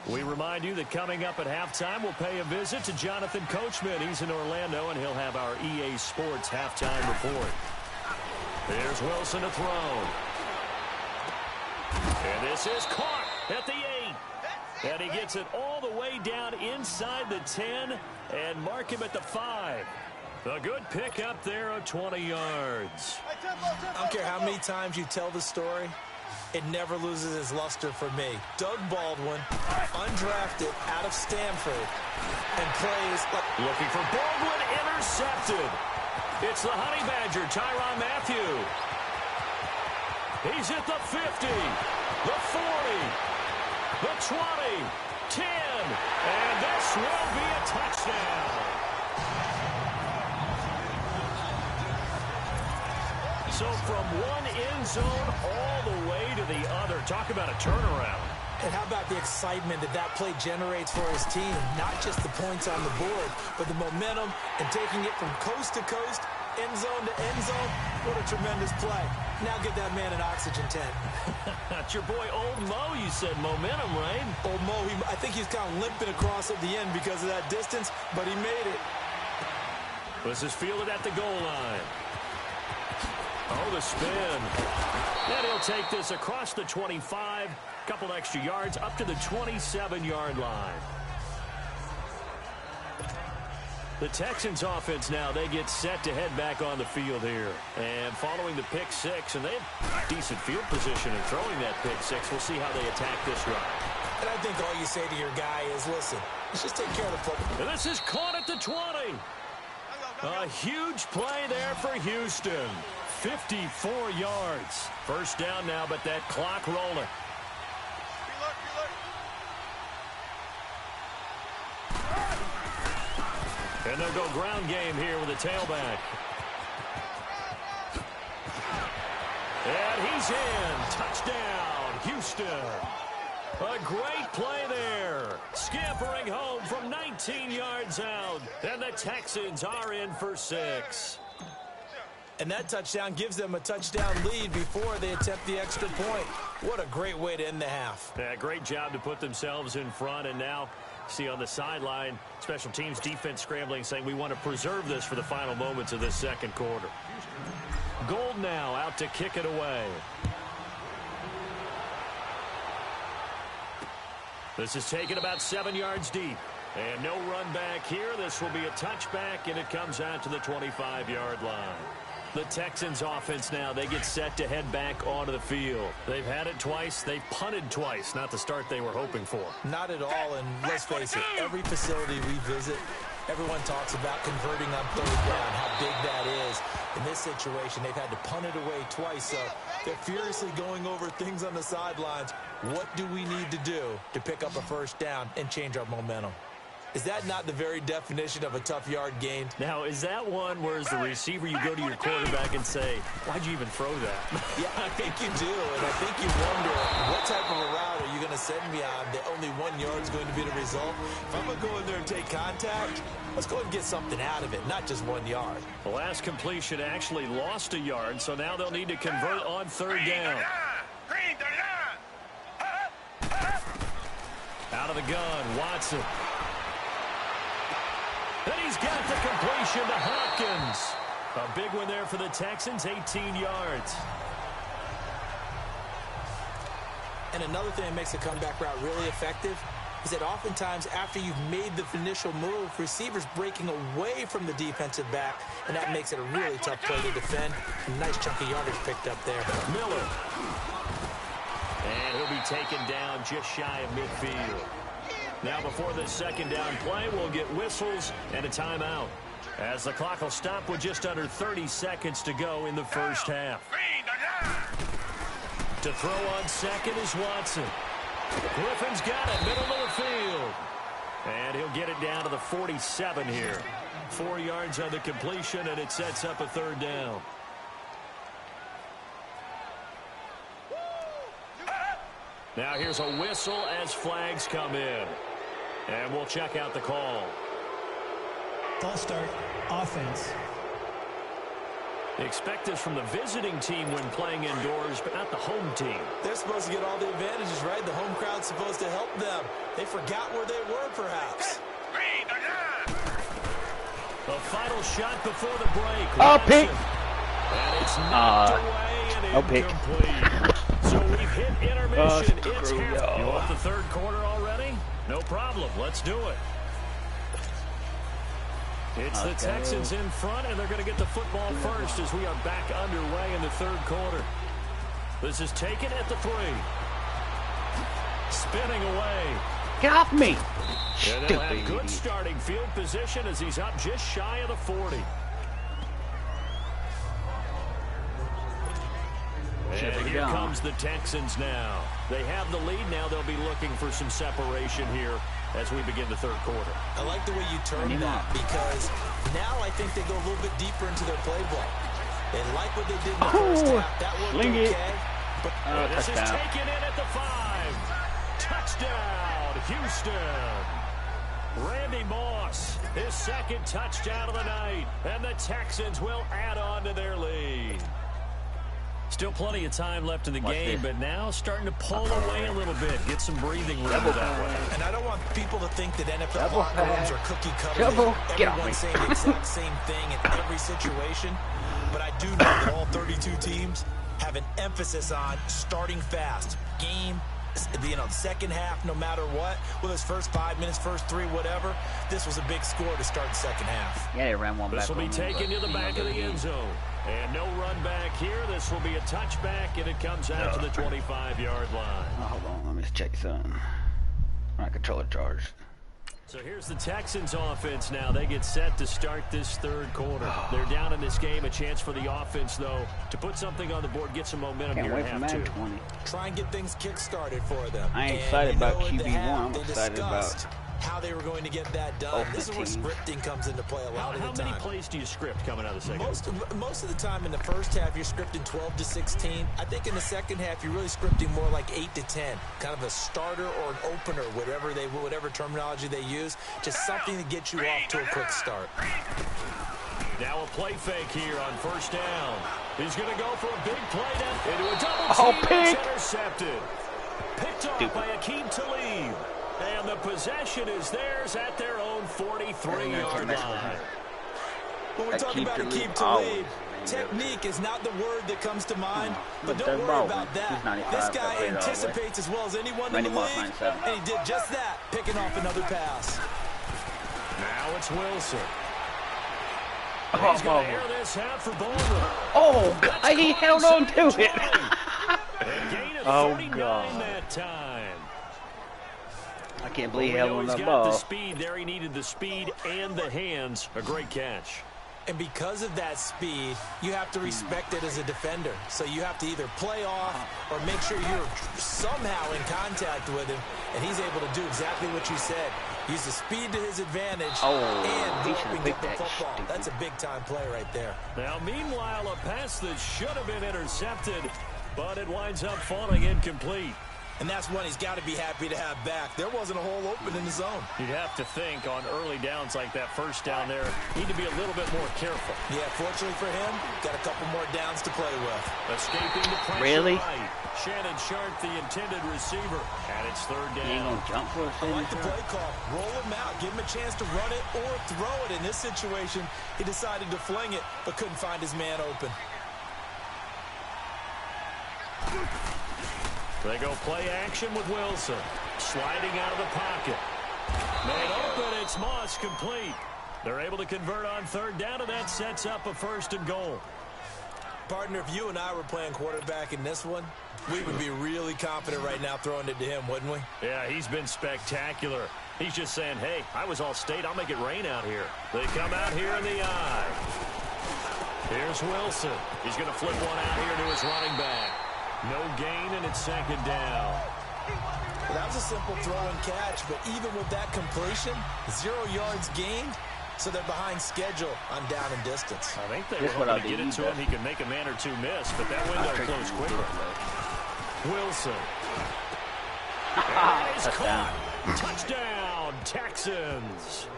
We remind you that coming up at halftime, we'll pay a visit to Jonathan Coachman. He's in Orlando, and he'll have our EA Sports halftime report. Here's Wilson to throw. And this is caught at the 8. And he gets it all the way down inside the 10 and mark him at the 5. A good pick up there of 20 yards. I don't care how many times you tell the story, it never loses its luster for me. Doug Baldwin, undrafted out of Stanford, and plays like... Looking for Baldwin, intercepted. It's the Honey Badger, Tyrann Mathieu. He's at the 50, the 40, the 20, 10, and this will be a touchdown. So from one end zone all the way to the other. Talk about a turnaround. And how about the excitement that that play generates for his team? Not just the points on the board, but the momentum and taking it from coast to coast, end zone to end zone. What a tremendous play. Now get that man an oxygen tent. That's your boy Old Mo, you said. Momentum, right? Old Mo, I think he's kind of limping across at the end because of that distance, but he made it. This is fielded at the goal line. Oh, the spin. And he'll take this across the 25. Couple extra yards up to the 27-yard line. The Texans offense now, they get set to head back on the field here. And following the pick six, and they have decent field position in throwing that pick six. We'll see how they attack this drive. And I think all you say to your guy is, listen, let's just take care of the football. And this is caught at the 20. A huge play there for Houston. 54 yards. First down now, but that clock rolling. And they'll go ground game here with a tailback. And he's in. Touchdown, Houston. A great play there. Scampering home from 19 yards out. And the Texans are in for 6. And that touchdown gives them a touchdown lead before they attempt the extra point. What a great way to end the half. Yeah, great job to put themselves in front. And now, see on the sideline, special teams defense scrambling, saying we want to preserve this for the final moments of this second quarter. Gold now out to kick it away. This is taken about 7 yards deep. And no run back here. This will be a touchback, and it comes out to the 25-yard line. The Texans offense now, they get set to head back onto the field. They've had it twice. They've punted twice. Not the start they were hoping for. Not at all, and let's face it, every facility we visit, everyone talks about converting on third down, how big that is. In this situation, they've had to punt it away twice, so they're furiously going over things on the sidelines. What do we need to do to pick up a first down and change our momentum? Is that not the very definition of a tough yard gained? Now, is that one where as the receiver you go to your quarterback and say, why'd you even throw that? Yeah, I think you do, and I think you wonder what type of a route are you going to send me on that only 1 yard is going to be the result? If I'm going to go in there and take contact, let's go and get something out of it, not just 1 yard. The last completion actually lost a yard, so now they'll need to convert on third down. Out of the gun, Watson. And he's got the completion to Hopkins. A big one there for the Texans, 18 yards. And another thing that makes the comeback route really effective is that oftentimes after you've made the initial move, receivers breaking away from the defensive back, and that makes it a really tough play to defend. A nice chunk of yardage picked up there. Miller. And he'll be taken down just shy of midfield. Now before this second down play, we'll get whistles and a timeout, as the clock will stop with just under 30 seconds to go in the first half. To throw on second is Watson. Griffin's got it, middle of the field. And he'll get it down to the 47 here. 4 yards on the completion, and it sets up a third down. Now here's a whistle as flags come in. And we'll check out the call. False start, offense. Expect this from the visiting team when playing indoors, but not the home team. They're supposed to get all the advantages, right? The home crowd's supposed to help them. They forgot where they were, perhaps. The final shot before the break. Oh, pick! And it's knocked away and incomplete. So we've hit intermission. It's half. You want the third quarter already? No problem. Let's do it. It's the Texans in front, and they're going to get the football first as we are back underway in the third quarter. This is taken at the 3. Spinning away. Get off me! And they'll have good starting field position as he's up just shy of the 40. And here comes the Texans now. They have the lead now. They'll be looking for some separation here as we begin the third quarter. I like the way you term that because now I think they go a little bit deeper into their playbook. They like what they did in the first half. That worked okay. But this is taken in at the 5. Touchdown, Houston. Randy Moss, his second touchdown of the night. And the Texans will add on to their lead. Still plenty of time left in the game, but now starting to pull away a little bit. Get some breathing room that way. And I don't want people to think that NFL locker rooms are cookie cutter. Everyone's saying the exact same thing in every situation. But I do know that all 32 teams have an emphasis on starting fast. Game, second half, no matter what. Whether it's first 5 minutes, first 3, whatever. This was a big score to start the second half. Yeah, they ran one back. This will be taken to the back of the end zone. And no run back here. This will be a touchback, and it comes out to the 25-yard line. Oh, hold on. Let me check something. My controller charged. So here's the Texans offense now. They get set to start this third quarter. They're down in this game. A chance for the offense, though, to put something on the board, get some momentum here at half 2. Try and get things kick-started for them. I ain't excited about QB1. I'm excited about how they were going to get that done. This is where scripting comes into play a lot of the time. How many plays do you script coming out of the second? Most of the time in the first half, you're scripting 12 to 16. I think in the second half, you're really scripting more like 8 to 10. Kind of a starter or an opener, whatever terminology they use. Just something to get you off to a quick start. Now a play fake here on first down. He's going to go for a big play down into a double team. It's intercepted. Picked off by Akeem Talib. And the possession is theirs at their own 43-yard line. When we talk about Akeem Talib, technique is not the word that comes to mind, but don't worry about that. This guy anticipates as well as anyone in the league, and he did just that, picking off another pass. Now it's Wilson. He's going to air this out for Baldwin. Oh, God, he held on to it. A gain of 39 that time. I can't believe he held on that ball. ball. The speed there. He needed the speed and the hands. A great catch. And because of that speed, you have to respect it as a defender. So you have to either play off or make sure you're somehow in contact with him. And he's able to do exactly what you said. Use the speed to his advantage and go up and get the football. That's a big-time play right there. Now, meanwhile, a pass that should have been intercepted, but it winds up falling incomplete. And that's one he's got to be happy to have back. There wasn't a hole open in the zone. You'd have to think on early downs like that first down there, need to be a little bit more careful. Yeah, fortunately for him, got a couple more downs to play with. Escaping the pressure. Really? Right. Shannon Sharp, the intended receiver, and it's third down. He ain't gonna jump for a I like the play call. Roll him out. Give him a chance to run it or throw it. In this situation, he decided to fling it, but couldn't find his man open. They go play action with Wilson. Sliding out of the pocket. Made open, it's Moss complete. They're able to convert on third down, and that sets up a 1st and goal. Partner, if you and I were playing quarterback in this one, we would be really confident right now throwing it to him, wouldn't we? Yeah, he's been spectacular. He's just saying, hey, I was all state. I'll make it rain out here. They come out here in the eye. Here's Wilson. He's going to flip one out here to his running back. No gain, and it's 2nd down. Well, that was a simple throw and catch, but even with that completion, 0 yards gained, so they're behind schedule on down and distance. I think they were hoping to get it to him. He could make a man or two miss, but that window closed quickly. Wilson. And he's caught. Touchdown, Texans.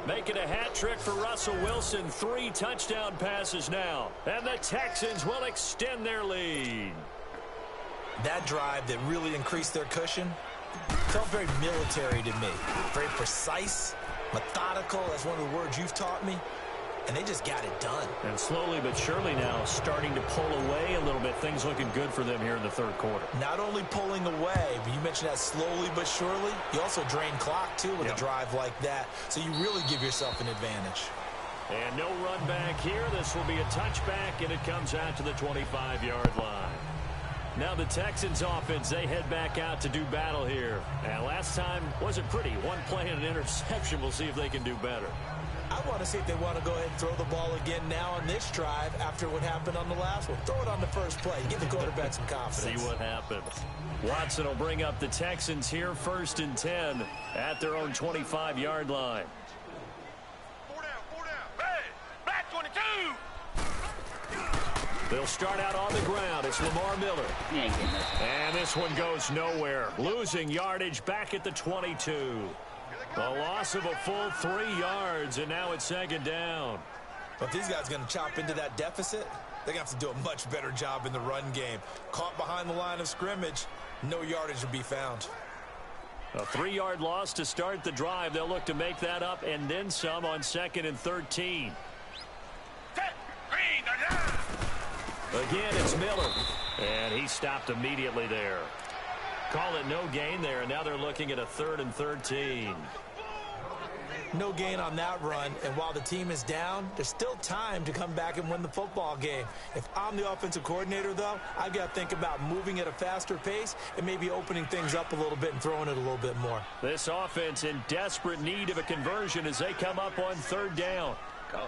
Making a hat trick for Russell Wilson. 3 touchdown passes now. And the Texans will extend their lead. That drive that really increased their cushion felt very military to me. Very precise, methodical. That's one of the words you've taught me. And they just got it done. And slowly but surely now starting to pull away a little bit. Things looking good for them here in the third quarter. Not only pulling away, but you mentioned that slowly but surely. You also drain clock, too, with a drive like that. So you really give yourself an advantage. And no run back here. This will be a touchback, and it comes out to the 25-yard line. Now the Texans offense, they head back out to do battle here. And last time wasn't pretty. One play and an interception. We'll see if they can do better. I want to see if they want to go ahead and throw the ball again now on this drive after what happened on the last one. Throw it on the first play. Give the quarterback some confidence. See what happens. Watson will bring up the Texans here, 1st and 10 at their own 25-yard line. 4 down. Hey, back 22. They'll start out on the ground. It's Lamar Miller. He ain't getting this. And this one goes nowhere. Losing yardage back at the 22. A loss of a full 3 yards, and now it's 2nd down. But if these guys are going to chop into that deficit, they're going to have to do a much better job in the run game. Caught behind the line of scrimmage, no yardage to be found. A 3-yard loss to start the drive. They'll look to make that up and then some on 2nd and 13. Again, it's Miller. And he stopped immediately there. Call it no gain there, and now they're looking at a 3rd and 13. No gain on that run, and while the team is down, there's still time to come back and win the football game. If I'm the offensive coordinator, though, I've got to think about moving at a faster pace and maybe opening things up a little bit and throwing it a little bit more. This offense in desperate need of a conversion as they come up on 3rd down. Go.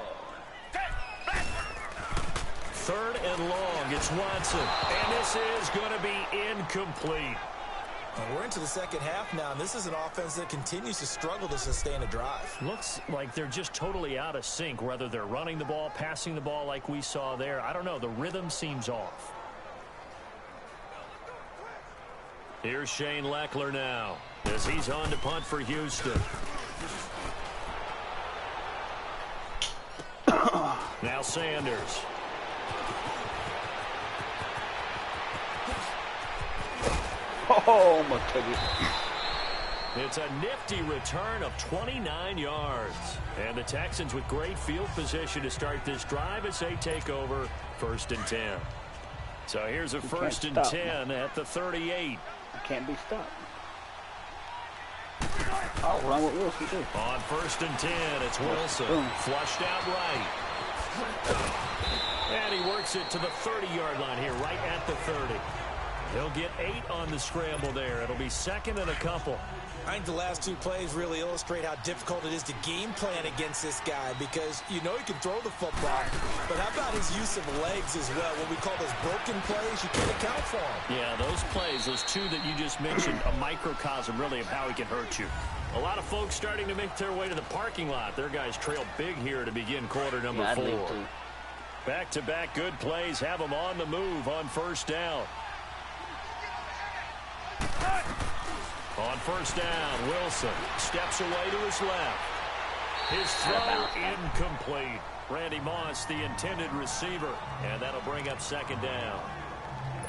3rd and long. It's Watson. And this is going to be incomplete. And we're into the second half now, and this is an offense that continues to struggle to sustain a drive. Looks like they're just totally out of sync, whether they're running the ball, passing the ball like we saw there. I don't know. The rhythm seems off. Here's Shane Leckler now as he's on to punt for Houston. Now Sanders. Oh, my goodness. It's a nifty return of 29 yards. And the Texans with great field position to start this drive as they take over 1st and 10. So here's a 1st and 10 at the 38. Can't be stopped. I'll run with Wilson, too. On 1st and 10, it's Wilson. Boom. Flushed out right. And he works it to the 30-yard line here, right at the 30. He'll get 8 on the scramble there. It'll be 2nd and a couple. I think the last 2 plays really illustrate how difficult it is to game plan against this guy because you know he can throw the football, but how about his use of legs as well? What we call those broken plays, you can't account for them. Yeah, those plays, those 2 that you just mentioned, a microcosm really of how he can hurt you. A lot of folks starting to make their way to the parking lot. Their guys trail big here to begin quarter number 4. Back-to-back good plays have them on the move on 1st down. On 1st down, Wilson steps away to his left. His throw incomplete. Randy Moss, the intended receiver, and that'll bring up 2nd down.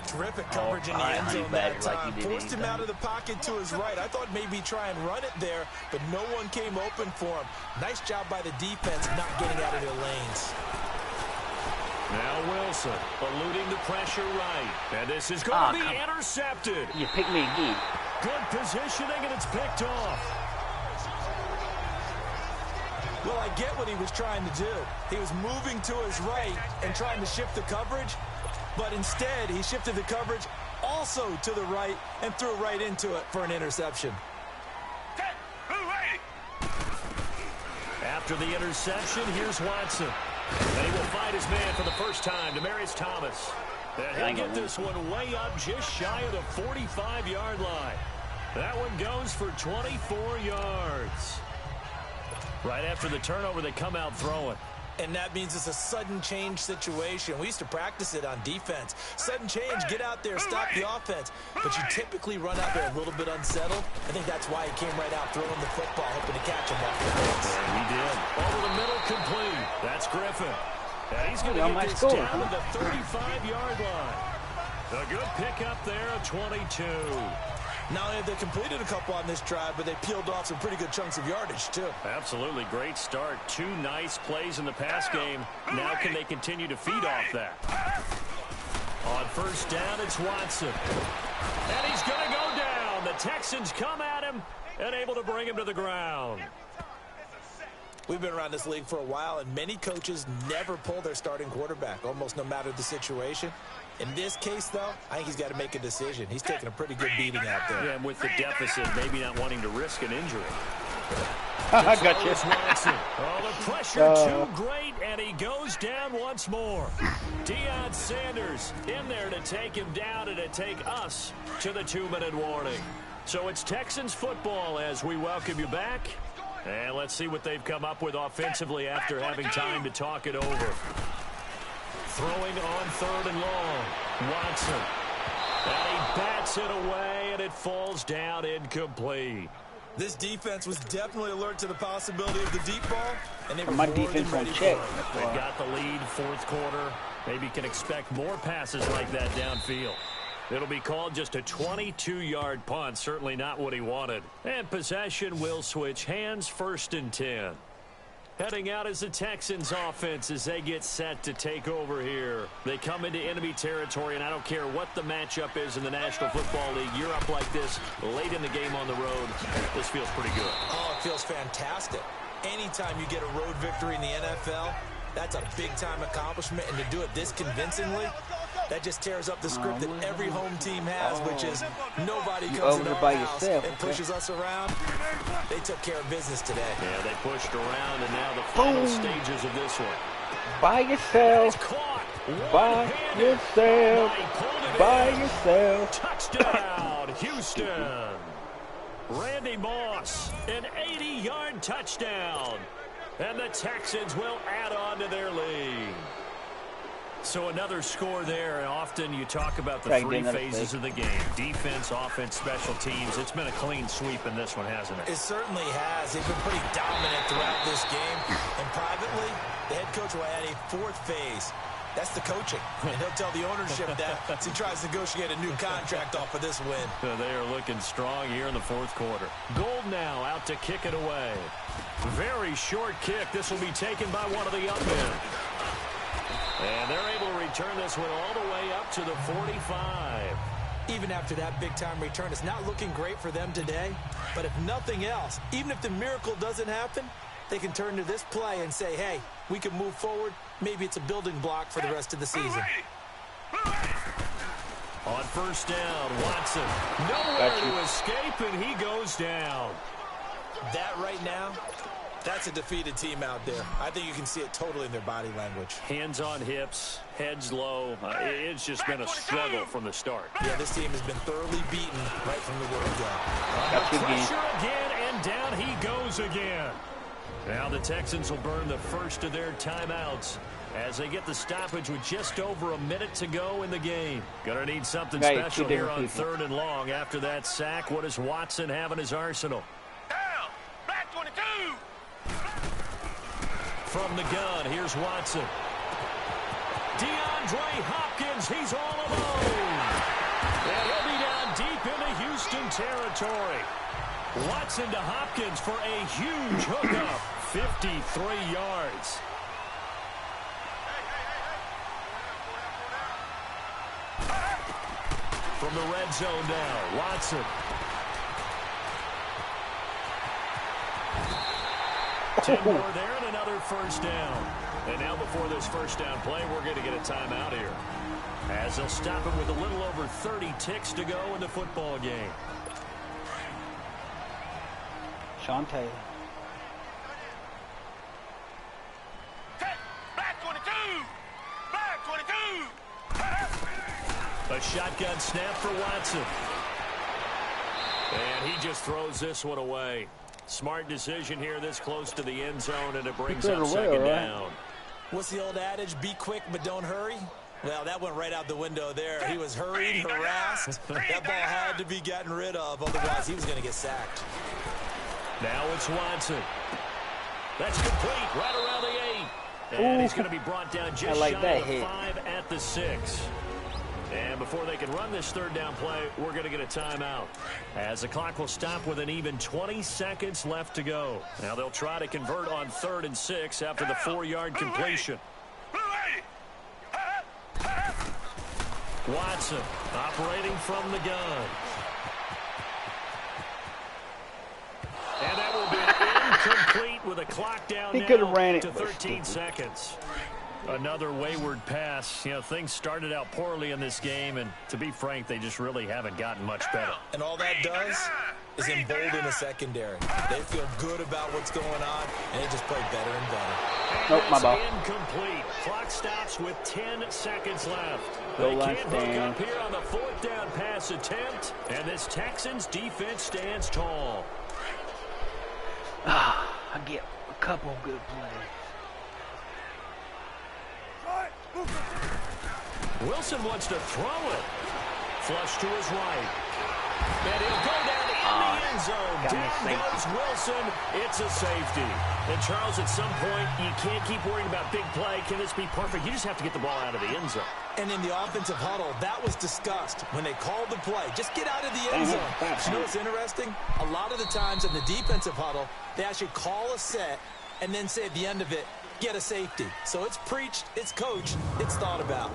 Terrific coverage in the end zone that time. Forced him out of the pocket to his right. I thought maybe try and run it there, but no one came open for him. Nice job by the defense not getting out of their lanes. Now Wilson eluding the pressure right. And this is going to be intercepted. You pick me again. Good positioning, and it's picked off. Well, I get what he was trying to do. He was moving to his right and trying to shift the coverage, but instead he shifted the coverage also to the right and threw right into it for an interception. After the interception, here's Watson. And he will find his man for the first time, Demaryius Thomas. And he'll get this one way up just shy of the 45-yard line. That one goes for 24 yards. Right after the turnover, they come out throwing. And that means it's a sudden change situation. We used to practice it on defense. Sudden change, get out there, stop the offense. But you typically run out there a little bit unsettled. I think that's why he came right out throwing the football, hoping to catch him off the base. And he did. Over the middle, complete. That's Griffin. And he's going to get this down to the 35-yard line. A good pickup there, a 22. Not only have they completed a couple on this drive, but they peeled off some pretty good chunks of yardage, too. Absolutely great start. 2 nice plays in the pass game. Now can they continue to feed off that? On first down, it's Watson. And he's going to go down. The Texans come at him and able to bring him to the ground. We've been around this league for a while, and many coaches never pull their starting quarterback, almost no matter the situation. In this case, though, I think he's got to make a decision. He's taking a pretty good beating out there. Yeah, and with the deficit, maybe not wanting to risk an injury. I got you. Watson. Oh, the pressure too great, and he goes down once more. Deion Sanders in there to take him down and to take us to the 2-minute warning. So it's Texans football as we welcome you back. And let's see what they've come up with offensively after having time to talk it over. Throwing on 3rd and long. Watson. And he bats it away, and it falls down incomplete. This defense was definitely alert to the possibility of the deep ball, and they were my more defense than on ready check. for it. They've got the lead, 4th quarter. Maybe can expect more passes like that downfield. It'll be called just a 22-yard punt, certainly not what he wanted. And possession will switch hands, 1st and 10. Heading out is the Texans offense as they get set to take over here. They come into enemy territory, and I don't care what the matchup is in the National Football League. You're up like this late in the game on the road. This feels pretty good. Oh, it feels fantastic. Anytime you get a road victory in the NFL, that's a big-time accomplishment, and to do it this convincingly, that just tears up the script that every home team has, which is nobody comes in our house and pushes us around. They took care of business today. Yeah, they pushed around, and now the final stages of this one. By yourself. By yourself. By yourself. Touchdown, Houston. Randy Moss, an 80-yard touchdown. And the Texans will add on to their lead. So another score there, and often you talk about the 3 phases of the game. Defense, offense, special teams. It's been a clean sweep in this one, hasn't it? It certainly has. They've been pretty dominant throughout this game. And privately, the head coach will add a 4th phase. That's the coaching. And he'll tell the ownership that as he tries to negotiate a new contract off of this win. They are looking strong here in the 4th quarter. Gold now out to kick it away. Very short kick. This will be taken by one of the up men. And they're able to return this one all the way up to the 45. Even after that big-time return, it's not looking great for them today. But if nothing else, even if the miracle doesn't happen, they can turn to this play and say, hey, we can move forward. Maybe it's a building block for the rest of the season. On first down, Watson. Nowhere to escape, and he goes down. That right now, that's a defeated team out there. I think you can see it totally in their body language. Hands on hips, heads low. It's just been a struggle from the start. Yeah, this team has been thoroughly beaten right from the word go. Under pressure again, and down he goes again. Now the Texans will burn the first of their timeouts as they get the stoppage with just over a minute to go in the game. Gonna need something special here on 3rd and long. After that sack, what does Watson have in his arsenal? Down. Back 22. From the gun, here's Watson. DeAndre Hopkins, he's all alone. And he'll be down deep into Houston territory. Watson to Hopkins for a huge hookup. 53 yards. From the red zone now, Watson. 10 more there and another first down. And now before this first down play, we're going to get a timeout here. As they'll stop him with a little over 30 ticks to go in the football game. Sean Taylor. Back 22. Back 22. A shotgun snap for Watson. And he just throws this one away. Smart decision here this close to the end zone, and it brings up 2nd down. What's the old adage? Be quick, but don't hurry. Well, that went right out the window there. He was hurried, harassed. That ball had to be gotten rid of, otherwise he was going to get sacked. Now it's Watson. That's complete right around the 8. And he's going to be brought down just shy of the 5 at the 6. And before they can run this third down play, we're going to get a timeout, as the clock will stop with an even 20 seconds left to go. Now they'll try to convert on 3rd and 6 after the 4-yard completion. Watson operating from the gun. And that will be incomplete with a clock down now to 13 seconds. Another wayward pass. You know, things started out poorly in this game, and to be frank, they just really haven't gotten much better. And all that does is embolden the secondary. They feel good about what's going on, and they just play better and better. And my ball. Incomplete. Clock stops with 10 seconds left. They can't hook up here on the 4th down pass attempt, and this Texans defense stands tall. I get a couple good plays. Wilson wants to throw it. Flush to his right. And he'll go down in the end zone. Down goes Wilson. It's a safety. And, Charles, at some point, you can't keep worrying about big play. Can this be perfect? You just have to get the ball out of the end zone. And in the offensive huddle, that was discussed when they called the play. Just get out of the end zone. You know what's interesting? A lot of the times in the defensive huddle, they actually call a set and then say at the end of it, get a safety. So it's preached, it's coached, it's thought about.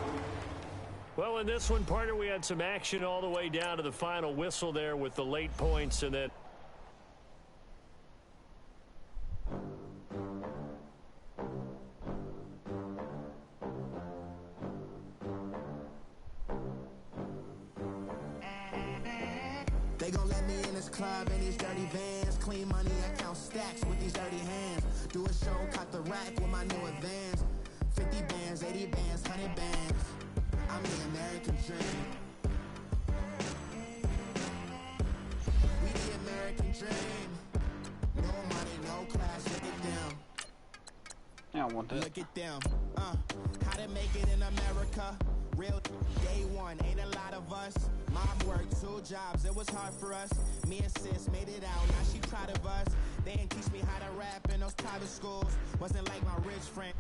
Well, in this one, partner, we had some action all the way down to the final whistle there with the late points, and then they gon' let me in this club in these dirty vans. Clean money, I count stacks with these dirty hands. Do a show, cut the rack with my new advance. 50 bands, 80 bands, 100 bands. I'm the American dream. We the American dream. No money, no class, look at them. I don't want that. Look at them. How to make it in America. Real day one, ain't a lot of us. Mom worked 2 jobs, it was hard for us. Me and sis made it out, now she proud of us. They didn't teach me how to rap in those private schools. Wasn't like my rich friend.